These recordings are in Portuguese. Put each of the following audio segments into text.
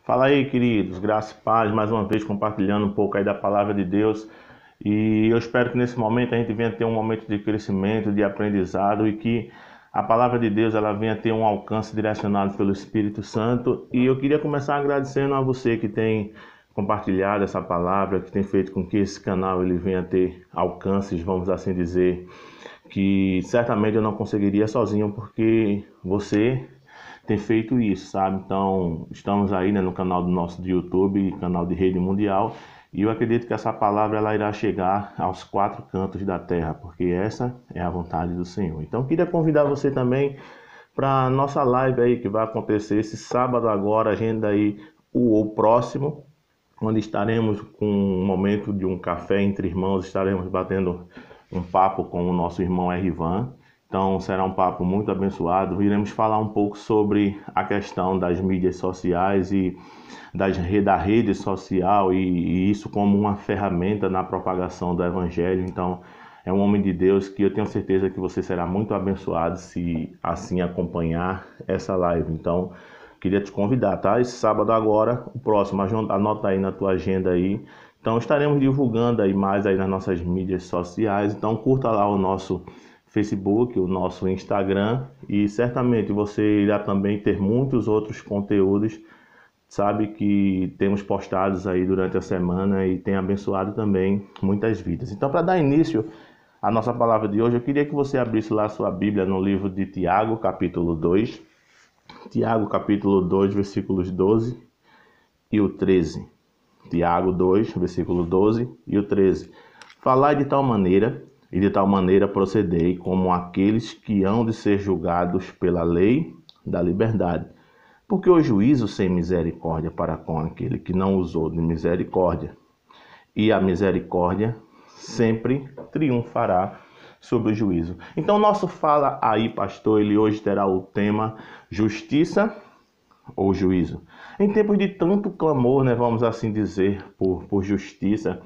Fala aí, queridos, graça e paz, mais uma vez compartilhando um pouco aí da palavra de Deus. E eu espero que nesse momento a gente venha ter um momento de crescimento, de aprendizado e que a palavra de Deus ela venha ter um alcance direcionado pelo Espírito Santo. E eu queria começar agradecendo a você que tem compartilhado essa palavra, que tem feito com que esse canal ele venha ter alcances, vamos assim dizer, que certamente eu não conseguiria sozinho, porque você tem feito isso, sabe? Então, estamos aí, né, no canal do nosso de YouTube, canal de rede mundial, e eu acredito que essa palavra ela irá chegar aos quatro cantos da terra, porque essa é a vontade do Senhor. Então, queria convidar você também para nossa live aí que vai acontecer esse sábado agora, agenda aí o próximo, onde estaremos com um momento de um café entre irmãos, estaremos batendo um papo com o nosso irmão Erivan. Então será um papo muito abençoado. Iremos falar um pouco sobre a questão das mídias sociais e da rede social e isso como uma ferramenta na propagação do evangelho. Então é um homem de Deus que eu tenho certeza que você será muito abençoado se assim acompanhar essa live. Então queria te convidar, tá? Esse sábado agora, o próximo, anota aí na tua agenda aí. Então estaremos divulgando aí mais aí nas nossas mídias sociais. Então curta lá o nosso Facebook, o nosso Instagram e certamente você irá também ter muitos outros conteúdos, sabe, que temos postados aí durante a semana e tem abençoado também muitas vidas. Então, para dar início à nossa palavra de hoje, eu queria que você abrisse lá a sua Bíblia no livro de Tiago, capítulo 2. Tiago, capítulo 2, versículos 12 e o 13. Tiago 2, versículo 12 e o 13. Falai de tal maneira e de tal maneira procedei como aqueles que hão de ser julgados pela lei da liberdade. Porque o juízo sem misericórdia para com aquele que não usou de misericórdia, e a misericórdia sempre triunfará sobre o juízo. Então, nosso Fala Aí, Pastor, ele hoje terá o tema justiça ou juízo. Em tempos de tanto clamor, né, vamos assim dizer, por justiça,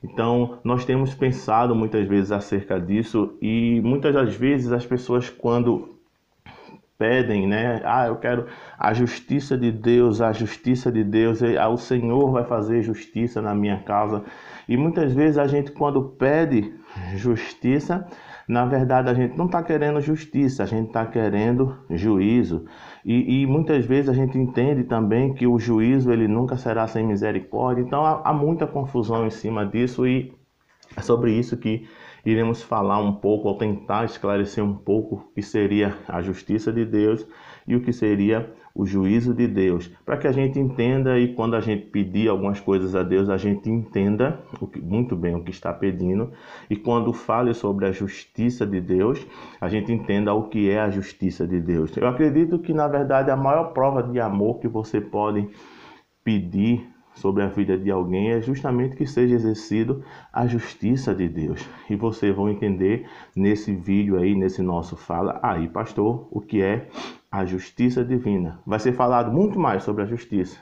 então nós temos pensado muitas vezes acerca disso e muitas das vezes as pessoas quando pedem, né, eu quero a justiça de Deus, o Senhor vai fazer justiça na minha causa. E muitas vezes a gente quando pede justiça, na verdade a gente não está querendo justiça, a gente está querendo juízo. E muitas vezes a gente entende também que o juízo ele nunca será sem misericórdia. Então há muita confusão em cima disso e é sobre isso que iremos falar um pouco, ou tentar esclarecer um pouco o que seria a justiça de Deus e o que seria o juízo de Deus, para que a gente entenda e quando a gente pedir algumas coisas a Deus, a gente entenda muito bem o que está pedindo e quando fale sobre a justiça de Deus, a gente entenda o que é a justiça de Deus. Eu acredito que, na verdade, a maior prova de amor que você pode pedir sobre a vida de alguém é justamente que seja exercido a justiça de Deus. E vocês vão entender nesse vídeo aí, nesse nosso Fala Aí, Pastor, o que é a justiça divina. Vai ser falado muito mais sobre a justiça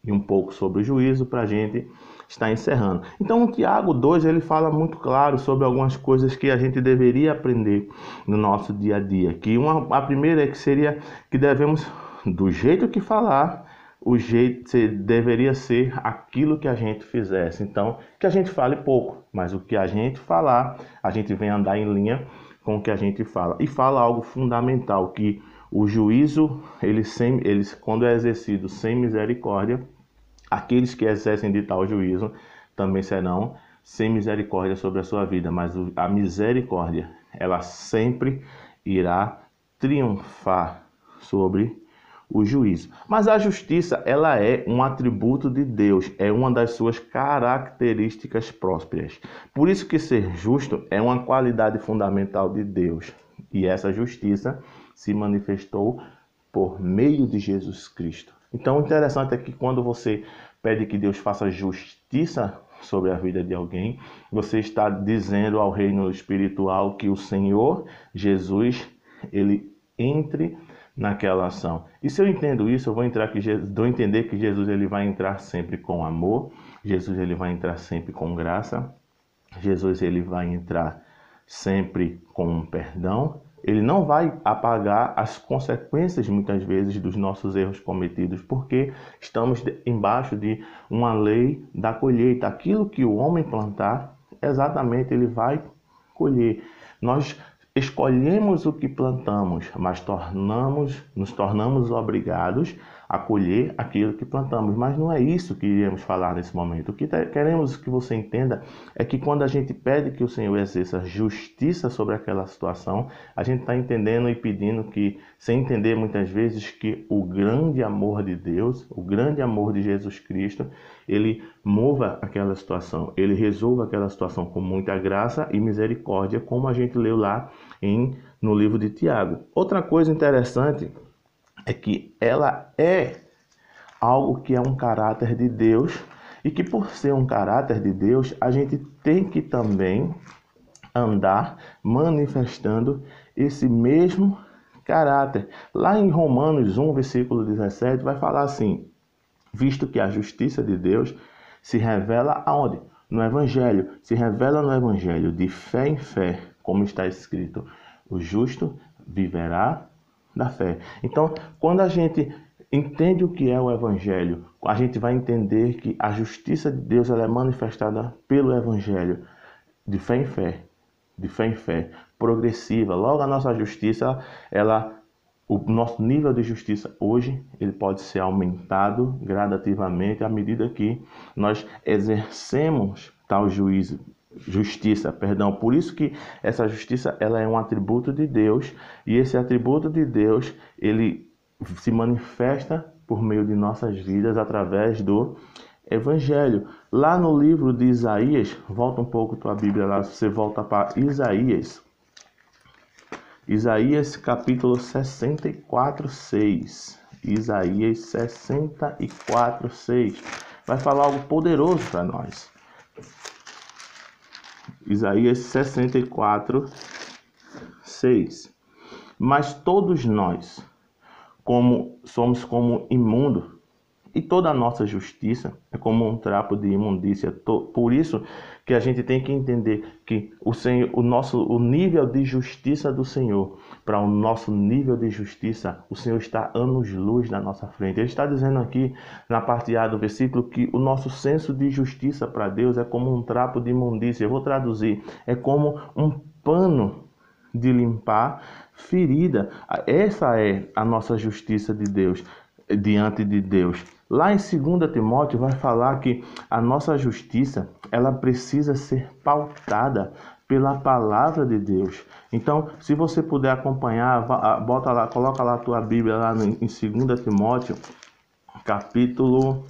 e um pouco sobre o juízo para a gente estar encerrando. Então, o Tiago 2, ele fala muito claro sobre algumas coisas que a gente deveria aprender no nosso dia a dia. A primeira é que seria que devemos, do jeito que falar, o jeito deveria ser aquilo que a gente fizesse. Então, que a gente fale pouco, mas o que a gente falar, a gente vem andar em linha com o que a gente fala. E fala algo fundamental, que o juízo, quando é exercido sem misericórdia, aqueles que exercem de tal juízo também serão sem misericórdia sobre a sua vida. Mas a misericórdia, ela sempre irá triunfar sobre o juízo. Mas a justiça, ela é um atributo de Deus, é uma das suas características próprias. Por isso que ser justo é uma qualidade fundamental de Deus. E essa justiça se manifestou por meio de Jesus Cristo. Então, o interessante é que quando você pede que Deus faça justiça sobre a vida de alguém, você está dizendo ao reino espiritual que o Senhor Jesus, ele entre naquela ação. E se eu entendo isso, eu vou entender que Jesus ele vai entrar sempre com amor, Jesus ele vai entrar sempre com graça, Jesus ele vai entrar sempre com perdão Ele não vai apagar as consequências, muitas vezes, dos nossos erros cometidos, porque estamos embaixo de uma lei da colheita. Aquilo que o homem plantar, exatamente ele vai colher. Nós escolhemos o que plantamos, mas nos tornamos obrigados a colher aquilo que plantamos. Mas não é isso que iremos falar nesse momento. O que queremos que você entenda é que quando a gente pede que o Senhor exerça justiça sobre aquela situação, a gente está entendendo e pedindo que, sem entender muitas vezes, que o grande amor de Deus, o grande amor de Jesus Cristo, ele mova aquela situação, ele resolva aquela situação com muita graça e misericórdia, como a gente leu lá no livro de Tiago. Outra coisa interessante é que ela é algo que é um caráter de Deus e que, por ser um caráter de Deus, a gente tem que também andar manifestando esse mesmo caráter. Lá em Romanos 1, versículo 17, vai falar assim: visto que a justiça de Deus se revela aonde? No Evangelho. Se revela no Evangelho de fé em fé, como está escrito: o justo viverá da fé. Então, quando a gente entende o que é o Evangelho, a gente vai entender que a justiça de Deus ela é manifestada pelo Evangelho de fé em fé, de fé em fé, progressiva. Logo, a nossa justiça, o nosso nível de justiça hoje, ele pode ser aumentado gradativamente à medida que nós exercemos tal justiça. Por isso que essa justiça ela é um atributo de Deus, e esse atributo de Deus, ele se manifesta por meio de nossas vidas através do Evangelho. Lá no livro de Isaías, volta um pouco tua Bíblia lá, você volta para Isaías capítulo 64, 6. Isaías 64, 6. Vai falar algo poderoso para nós. Isaías 64, 6. Mas todos nós somos como imundo, e toda a nossa justiça é como um trapo de imundícia. Por isso que a gente tem que entender que o nível de justiça do Senhor, para o nosso nível de justiça, o Senhor está anos-luz na nossa frente. Ele está dizendo aqui, na parte A do versículo, que o nosso senso de justiça para Deus é como um trapo de imundícia. Eu vou traduzir, é como um pano de limpar ferida. Essa é a nossa justiça de Deus, diante de Deus. Lá em 2 Timóteo vai falar que a nossa justiça, ela precisa ser pautada pela palavra de Deus. Então, se você puder acompanhar, coloca lá a tua Bíblia lá em 2 Timóteo, capítulo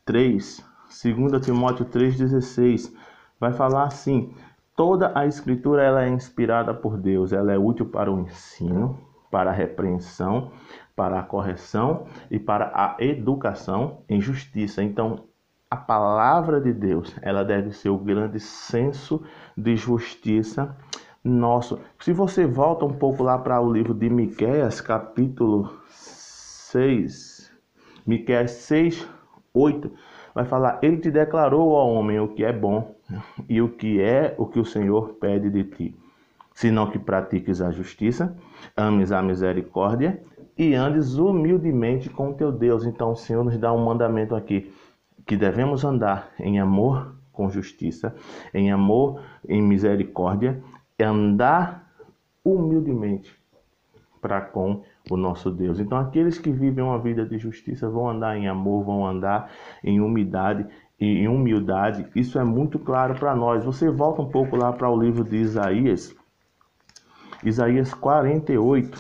3, 2 Timóteo 3,16, vai falar assim: toda a Escritura ela é inspirada por Deus, ela é útil para o ensino, para a repreensão, para a correção e para a educação em justiça. Então, a palavra de Deus, ela deve ser o grande senso de justiça nosso. Se você volta um pouco lá para o livro de Miqueias, capítulo 6, Miqueias 6, 8, vai falar: ele te declarou, ó homem, o que é bom e o que o Senhor pede de ti, senão que pratiques a justiça, ames a misericórdia e andes humildemente com teu Deus. Então o Senhor nos dá um mandamento aqui, que devemos andar em amor com justiça, em amor, em misericórdia, e andar humildemente para com o nosso Deus. Então aqueles que vivem uma vida de justiça vão andar em amor, vão andar em humildade e em humildade. Isso é muito claro para nós. Você volta um pouco lá para o livro de Isaías, Isaías 48,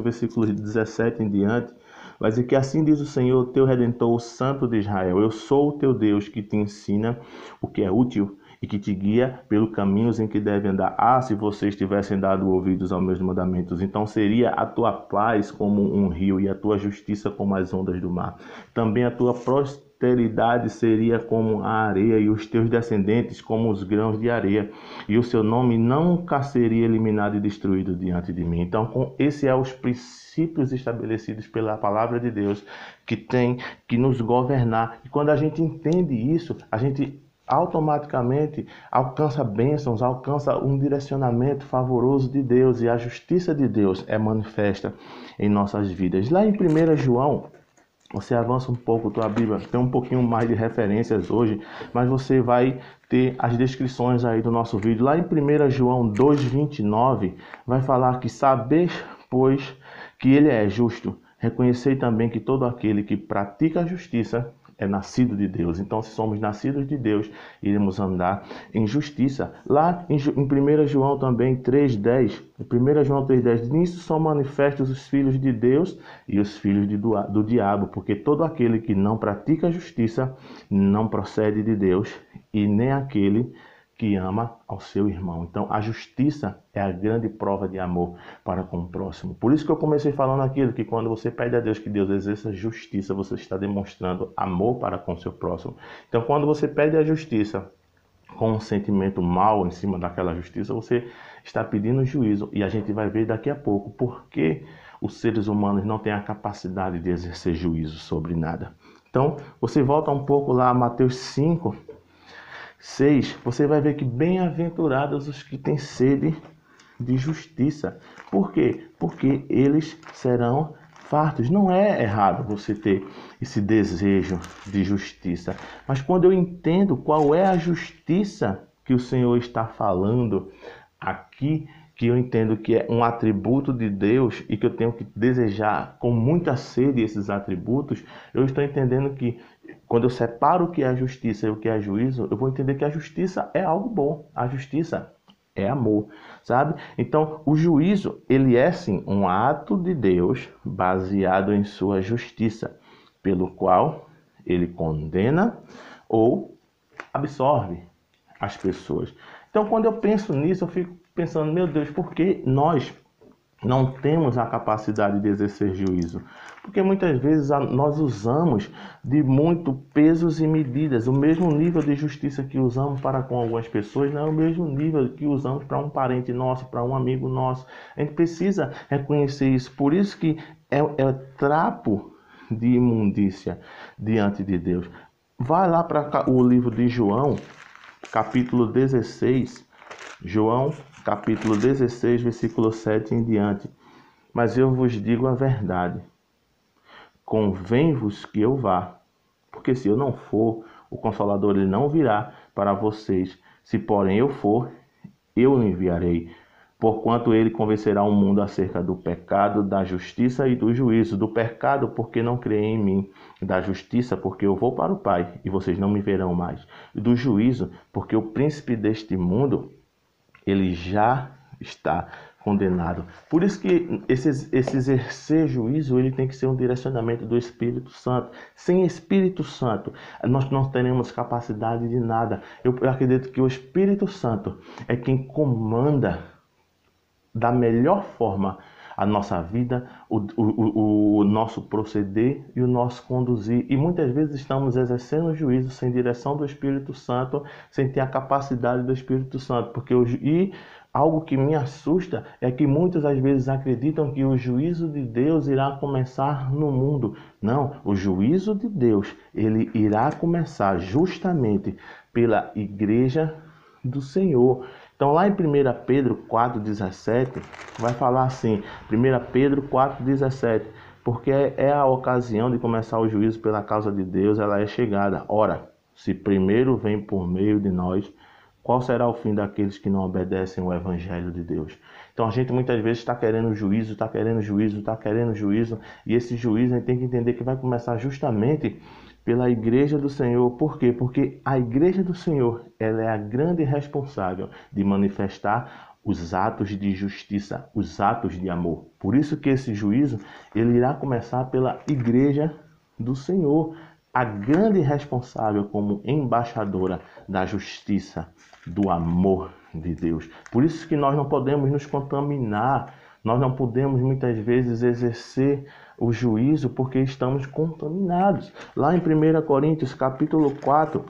versículos 17 em diante, vai dizer que assim diz o Senhor, teu Redentor, o Santo de Israel: eu sou o teu Deus que te ensina o que é útil e que te guia pelos caminhos em que deve andar. Ah, se vocês tivessem dado ouvidos aos meus mandamentos, então seria a tua paz como um rio e a tua justiça como as ondas do mar. Também a tua posteridade seria como a areia e os teus descendentes como os grãos de areia, e o seu nome nunca seria eliminado e destruído diante de mim. Então, esse é os princípios estabelecidos pela palavra de Deus que tem que nos governar. E quando a gente entende isso, a gente automaticamente alcança bênçãos, alcança um direcionamento favoroso de Deus, e a justiça de Deus é manifesta em nossas vidas. Lá em 1 João, você avança um pouco tua Bíblia, tem um pouquinho mais de referências hoje, mas você vai ter as descrições aí do nosso vídeo. Lá em 1 João 2,29, vai falar que saber, pois, que ele é justo. Reconhecei também que todo aquele que pratica a justiça é nascido de Deus. Então, se somos nascidos de Deus, iremos andar em justiça. Lá em 1 João também 3,10, 1 João 3,10, nisso são manifestos os filhos de Deus e os filhos do diabo, porque todo aquele que não pratica a justiça não procede de Deus, e nem aquele que ama ao seu irmão. Então, a justiça é a grande prova de amor para com o próximo. Por isso que eu comecei falando aquilo, que quando você pede a Deus que Deus exerça justiça, você está demonstrando amor para com o seu próximo. Então, quando você pede a justiça com um sentimento mau em cima daquela justiça, você está pedindo juízo. E a gente vai ver daqui a pouco por que os seres humanos não têm a capacidade de exercer juízo sobre nada. Então, você volta um pouco lá a Mateus 5:6, você vai ver que bem-aventurados os que têm sede de justiça. Por quê? Porque eles serão fartos. Não é errado você ter esse desejo de justiça, mas quando eu entendo qual é a justiça que o Senhor está falando aqui, que eu entendo que é um atributo de Deus e que eu tenho que desejar com muita sede esses atributos, eu estou entendendo que quando eu separo o que é justiça e o que é juízo, eu vou entender que a justiça é algo bom. A justiça é amor, sabe? Então, o juízo, ele é sim um ato de Deus baseado em sua justiça, pelo qual ele condena ou absorve as pessoas. Então, quando eu penso nisso, eu fico pensando, meu Deus, por que nós não temos a capacidade de exercer juízo? Porque muitas vezes nós usamos de muito pesos e medidas. O mesmo nível de justiça que usamos para com algumas pessoas não é o mesmo nível que usamos para um parente nosso, para um amigo nosso. A gente precisa reconhecer isso. Por isso que é trapo de imundícia diante de Deus. Vai lá para o livro de João, capítulo 16. João, capítulo 16, versículo 7 em diante. Mas eu vos digo a verdade. Convém-vos que eu vá, porque se eu não for, o Consolador ele não virá para vocês. Se porém eu for, eu o enviarei. Porquanto ele convencerá o mundo acerca do pecado, da justiça e do juízo. Do pecado, porque não creem em mim. Da justiça, porque eu vou para o Pai, e vocês não me verão mais. E do juízo, porque o príncipe deste mundo, ele já está condenado. Por isso que esse exercer juízo, ele tem que ser um direcionamento do Espírito Santo. Sem Espírito Santo, nós não teremos capacidade de nada. Eu acredito que o Espírito Santo é quem comanda da melhor forma a nossa vida, o nosso proceder e o nosso conduzir. E muitas vezes estamos exercendo juízo sem direção do Espírito Santo, sem ter a capacidade do Espírito Santo. E algo que me assusta é que muitas às vezes acreditam que o juízo de Deus irá começar no mundo. Não, o juízo de Deus, ele irá começar justamente pela igreja do Senhor. Então lá em 1 Pedro 4,17, vai falar assim, 1 Pedro 4,17, porque é a ocasião de começar o juízo pela causa de Deus, ela é chegada. Ora, se primeiro vem por meio de nós, qual será o fim daqueles que não obedecem ao Evangelho de Deus? Então a gente muitas vezes está querendo juízo, está querendo juízo, está querendo juízo, e esse juízo a gente tem que entender que vai começar justamente pela igreja do Senhor. Por quê? Porque a igreja do Senhor, ela é a grande responsável de manifestar os atos de justiça, os atos de amor. Por isso que esse juízo, ele irá começar pela igreja do Senhor, a grande responsável como embaixadora da justiça, do amor de Deus. Por isso que nós não podemos nos contaminar, nós não podemos muitas vezes exercer o juízo porque estamos contaminados. Lá em 1 Coríntios capítulo 4,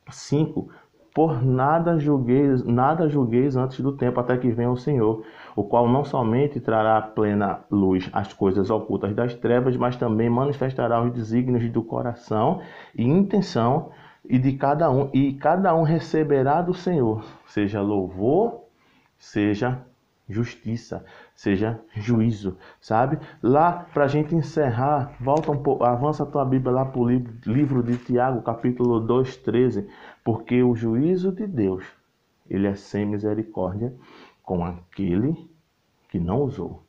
5, por nada julgueis antes do tempo, até que venha o Senhor, o qual não somente trará à plena luz as coisas ocultas das trevas, mas também manifestará os desígnios do coração e intenção e de cada um, e cada um receberá do Senhor, seja louvor, seja justiça, seja juízo, sabe? Lá, para a gente encerrar, volta um pouco, avança a tua Bíblia lá para o livro de Tiago, capítulo 2:13, porque o juízo de Deus, ele é sem misericórdia com aquele que não usou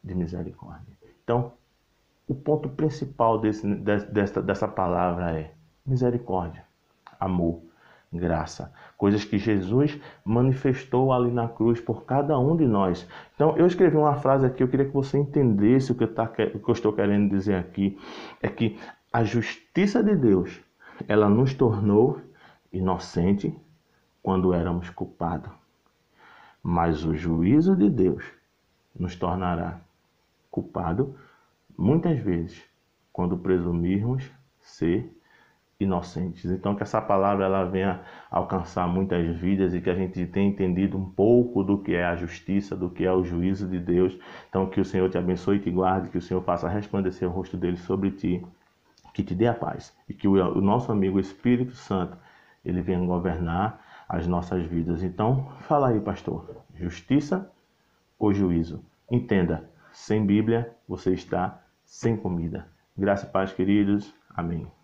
de misericórdia. Então, o ponto principal dessa palavra é misericórdia, amor, graça. Coisas que Jesus manifestou ali na cruz por cada um de nós. Então, eu escrevi uma frase aqui, eu queria que você entendesse o que eu estou querendo dizer aqui. É que a justiça de Deus, ela nos tornou inocente quando éramos culpados. Mas o juízo de Deus nos tornará culpado muitas vezes quando presumirmos ser inocentes. Então que essa palavra ela venha alcançar muitas vidas e que a gente tenha entendido um pouco do que é a justiça, do que é o juízo de Deus. Então que o Senhor te abençoe e te guarde, que o Senhor faça resplandecer o rosto dele sobre ti, que te dê a paz e que o nosso amigo Espírito Santo ele venha governar as nossas vidas. Então fala aí, pastor, justiça ou juízo? Entenda, sem Bíblia você está sem comida. Graça e paz, queridos. Amém.